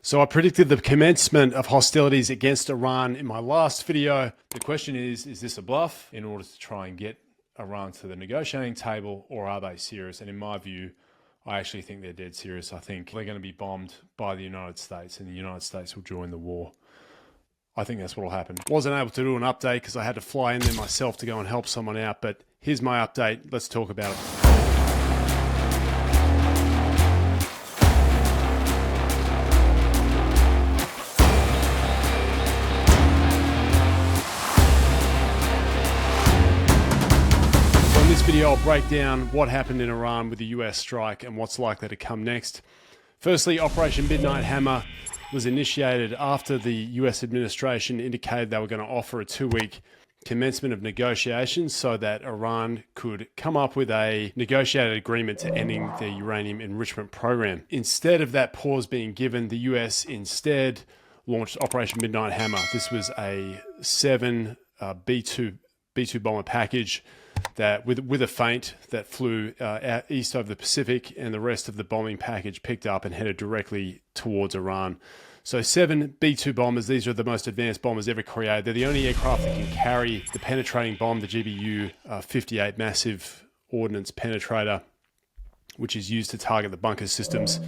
So I predicted the commencement of hostilities against Iran in my last video. The question is this a bluff in order to try and get Iran to the negotiating table, or are they serious? And in my view, I actually think they're dead serious. I think they're going to be bombed by the United States and the United States will join the war. I think that's what will happen. Wasn't able to do an update because I had to fly in there myself to go and help someone out, but here's my update. Let's talk about it. In this video, I'll break down what happened in Iran with the US strike and what's likely to come next. Firstly, Operation Midnight Hammer was initiated after the US administration indicated they were going to offer a 2-week commencement of negotiations so that Iran could come up with a negotiated agreement to ending their uranium enrichment program. Instead of that pause being given, the US instead launched Operation Midnight Hammer. This was a 7 B-2 bomber package that with a feint that flew out east over the Pacific, and the rest of the bombing package picked up and headed directly towards Iran. So 7 B-2 bombers, these are the most advanced bombers ever created. They're the only aircraft that can carry the penetrating bomb, the GBU-58 massive ordnance penetrator, which is used to target the bunker systems.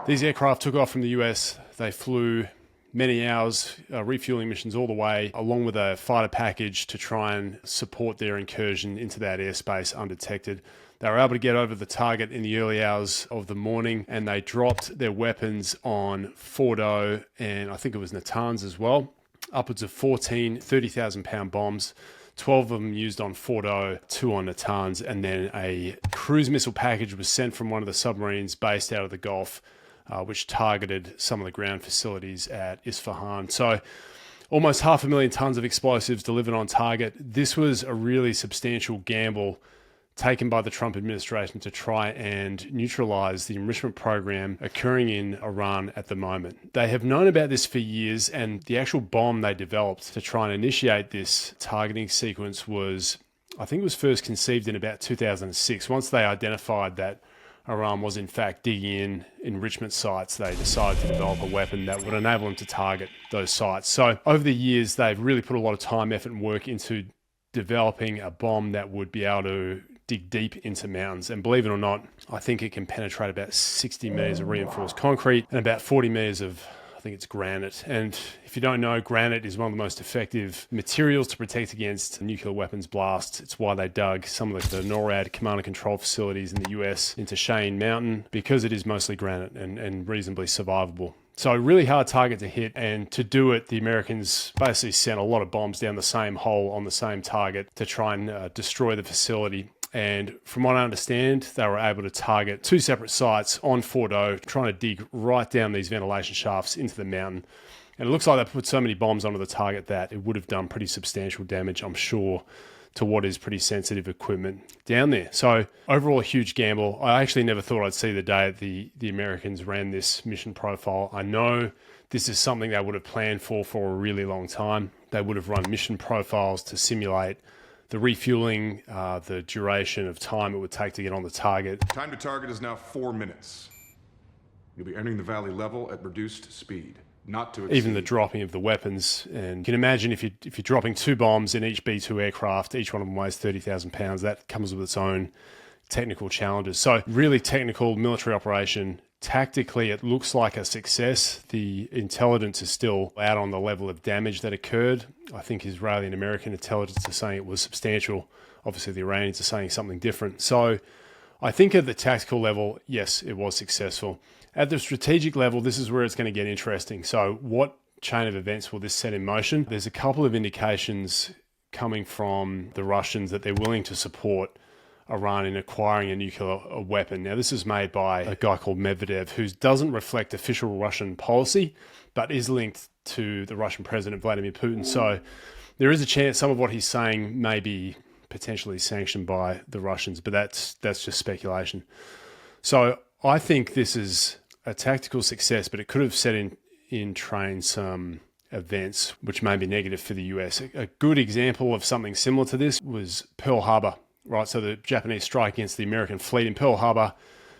These aircraft took off from the US. They flew many hours, refueling missions all the way, along with a fighter package to try and support their incursion into that airspace undetected. They were able to get over the target in the early hours of the morning, and they dropped their weapons on Fordo and I think it was Natanz as well. Upwards of 14 30,000-pound bombs, 12 of them used on Fordo, 2 on Natanz, and then a cruise missile package was sent from one of the submarines based out of the Gulf, which targeted some of the ground facilities at Isfahan. So almost 500,000 tons of explosives delivered on target. This was a really substantial gamble taken by the Trump administration to try and neutralize the enrichment program occurring in Iran at the moment. They have known about this for years, and the actual bomb they developed to try and initiate this targeting sequence was, I think it was first conceived in about 2006. Once they identified that Iran was in fact digging in enrichment sites, they decided to develop a weapon that would enable them to target those sites. So over the years, they've really put a lot of time, effort, and work into developing a bomb that would be able to dig deep into mountains. And believe it or not, I think it can penetrate about 60 meters of reinforced concrete and about 40 meters of, I think it's granite. And if you don't know, granite is one of the most effective materials to protect against nuclear weapons blasts. It's why they dug some of the NORAD command and control facilities in the US into Cheyenne Mountain, because it is mostly granite and reasonably survivable. So a really hard target to hit, and to do it, the Americans basically sent a lot of bombs down the same hole on the same target to try and destroy the facility. And from what I understand, they were able to target 2 separate sites on Fordo, trying to dig right down these ventilation shafts into the mountain. And it looks like they put so many bombs onto the target that it would have done pretty substantial damage, I'm sure, to what is pretty sensitive equipment down there. So overall, a huge gamble. I actually never thought I'd see the day that the Americans ran this mission profile. I know this is something they would have planned for a really long time. They would have run mission profiles to simulate the refueling, the duration of time it would take to get on the target. Time to target is now 4 minutes. You'll be entering the valley level at reduced speed. Not to exceed. Even the dropping of the weapons. And you can imagine if you're dropping 2 bombs in each B-2 aircraft, each one of them weighs 30,000 pounds, that comes with its own technical challenges. So really technical military operation. Tactically, it looks like a success. The intelligence is still out on the level of damage that occurred. I think Israeli and American intelligence are saying it was substantial. Obviously, the Iranians are saying something different. So I think at the tactical level, yes, it was successful. At the strategic level, this is where it's going to get interesting. So what chain of events will this set in motion? There's a couple of indications coming from the Russians that they're willing to support Iran in acquiring a nuclear weapon. Now, this is made by a guy called Medvedev, who doesn't reflect official Russian policy, but is linked to the Russian President Vladimir Putin. So there is a chance some of what he's saying may be potentially sanctioned by the Russians, but that's just speculation. So I think this is a tactical success, but it could have set in train some events which may be negative for the US. A good example of something similar to this was Pearl Harbor, right? So the Japanese strike against the American fleet in Pearl Harbor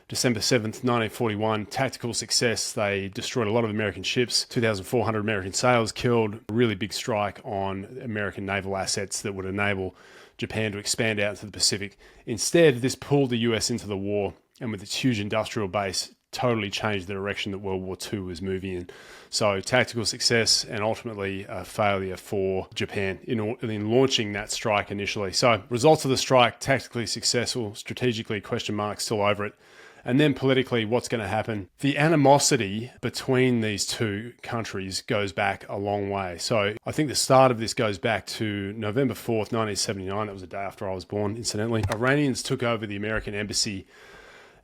December 7th, 1941, tactical success. They destroyed a lot of American ships, 2,400 American sailors killed, a really big strike on American naval assets that would enable Japan to expand out into the Pacific. Instead, this pulled the US into the war, and with its huge industrial base, totally changed the direction that World War II was moving in. So tactical success and ultimately a failure for Japan in launching that strike initially. So results of the strike, tactically successful, strategically question marks still over it. And then politically, what's going to happen? The animosity between these two countries goes back a long way. So I think the start of this goes back to November 4th, 1979. That was the day after I was born, incidentally. Iranians took over the American embassy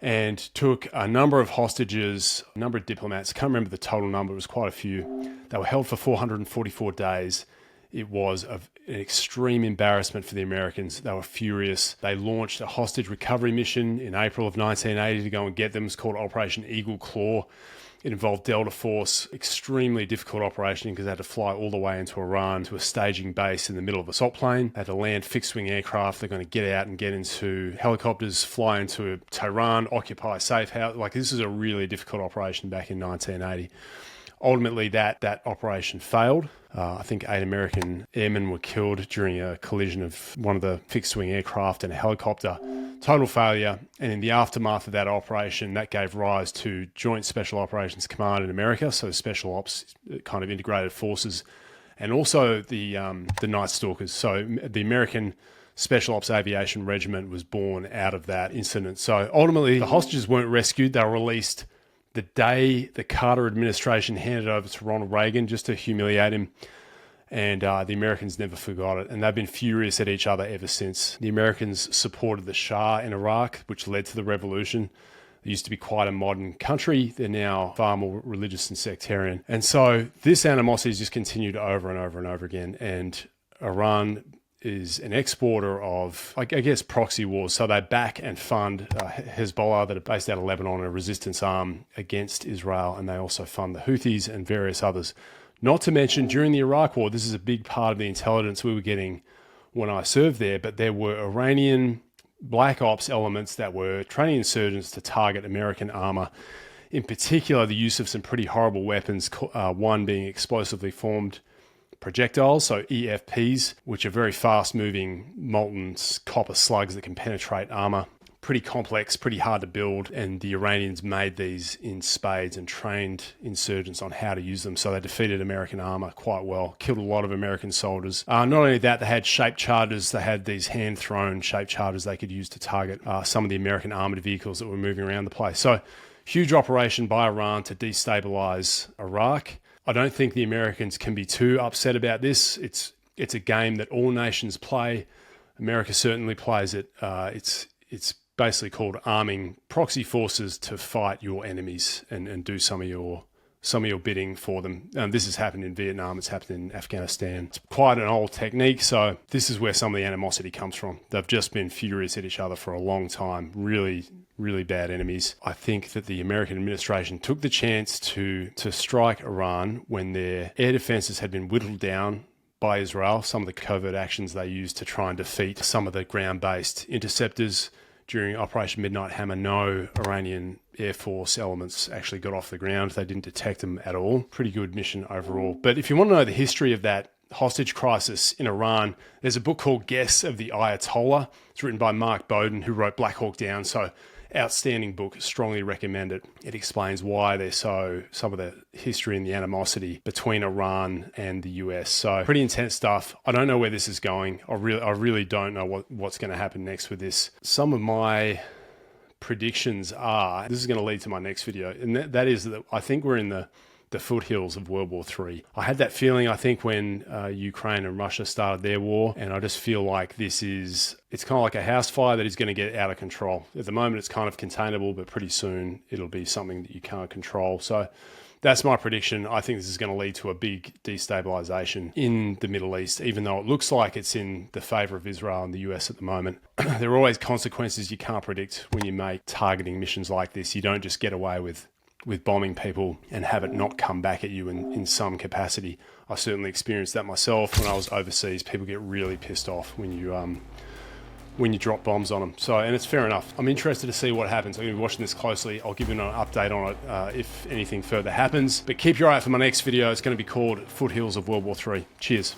and took a number of hostages, a number of diplomats. I can't remember the total number. It was quite a few. They were held for 444 days. It was an extreme embarrassment for the Americans. They were furious. They launched a hostage recovery mission in April of 1980 to go and get them. It's called Operation Eagle Claw. It involved Delta Force, extremely difficult operation because they had to fly all the way into Iran to a staging base in the middle of a salt plain. They had to land fixed-wing aircraft. They're going to get out and get into helicopters, fly into Tehran, occupy a safe house. Like, this is a really difficult operation back in 1980. Ultimately, that operation failed. I think 8 American airmen were killed during a collision of one of the fixed-wing aircraft and a helicopter. Total failure. And in the aftermath of that operation, that gave rise to Joint Special Operations Command in America, so Special Ops kind of integrated forces, and also the Night Stalkers. So the American Special Ops Aviation Regiment was born out of that incident. So ultimately, the hostages weren't rescued. They were released the day the Carter administration handed over to Ronald Reagan just to humiliate him. And the Americans never forgot it. And they've been furious at each other ever since. The Americans supported the Shah in Iraq, which led to the revolution. It used to be quite a modern country. They're now far more religious and sectarian. And so this animosity has just continued over and over and over again. And Iran is an exporter of, I guess, proxy wars. So they back and fund Hezbollah, that are based out of Lebanon, a resistance arm against Israel. And they also fund the Houthis and various others. Not to mention, during the Iraq War, this is a big part of the intelligence we were getting when I served there, but there were Iranian black ops elements that were training insurgents to target American armor. In particular, the use of some pretty horrible weapons, one being explosively formed projectiles, so EFPs, which are very fast-moving molten copper slugs that can penetrate armor. Pretty complex, pretty hard to build, and the Iranians made these in spades and trained insurgents on how to use them, so they defeated American armor quite well, killed a lot of American soldiers. Not only that, they had shaped charges. They had these hand-thrown shaped charges they could use to target some of the American armored vehicles that were moving around the place. So, huge operation by Iran to destabilize Iraq. I don't think the Americans can be too upset about this. It's a game that all nations play. America certainly plays it. It's basically called arming proxy forces to fight your enemies and do some of your bidding for them. This has happened in Vietnam. It's happened in Afghanistan. It's quite an old technique. So this is where some of the animosity comes from. They've just been furious at each other for a long time. Really, really bad enemies. I think that the American administration took the chance to strike Iran when their air defenses had been whittled down by Israel. Some of the covert actions they used to try and defeat some of the ground-based interceptors during Operation Midnight Hammer. No Iranian Air Force elements actually got off the ground. They didn't detect them at all. Pretty good mission overall. But if you want to know the history of that hostage crisis in Iran, there's a book called Guess of the Ayatollah. It's written by Mark Bowden, who wrote Black Hawk Down. So outstanding book, strongly recommend it. It explains why there's some of the history and the animosity between Iran and the US. So pretty intense stuff. I don't know where this is going. I really don't know what's going to happen next with this. Some of my predictions are, this is going to lead to my next video, and that is that I think we're in the foothills of World War III. I had that feeling, I think, when Ukraine and Russia started their war, and I just feel like it's kind of like a house fire that is going to get out of control. At the moment, it's kind of containable, but pretty soon it'll be something that you can't control. So that's my prediction. I think this is going to lead to a big destabilization in the Middle East, even though it looks like it's in the favor of Israel and the US at the moment. There are always consequences you can't predict when you make targeting missions like this. You don't just get away with bombing people and have it not come back at you in some capacity. I certainly experienced that myself when I was overseas. People get really pissed off when when you drop bombs on them. So, and it's fair enough. I'm interested to see what happens. I'm going to be watching this closely. I'll give you an update on it if anything further happens. But keep your eye out for my next video. It's going to be called Foothills of World War III. Cheers.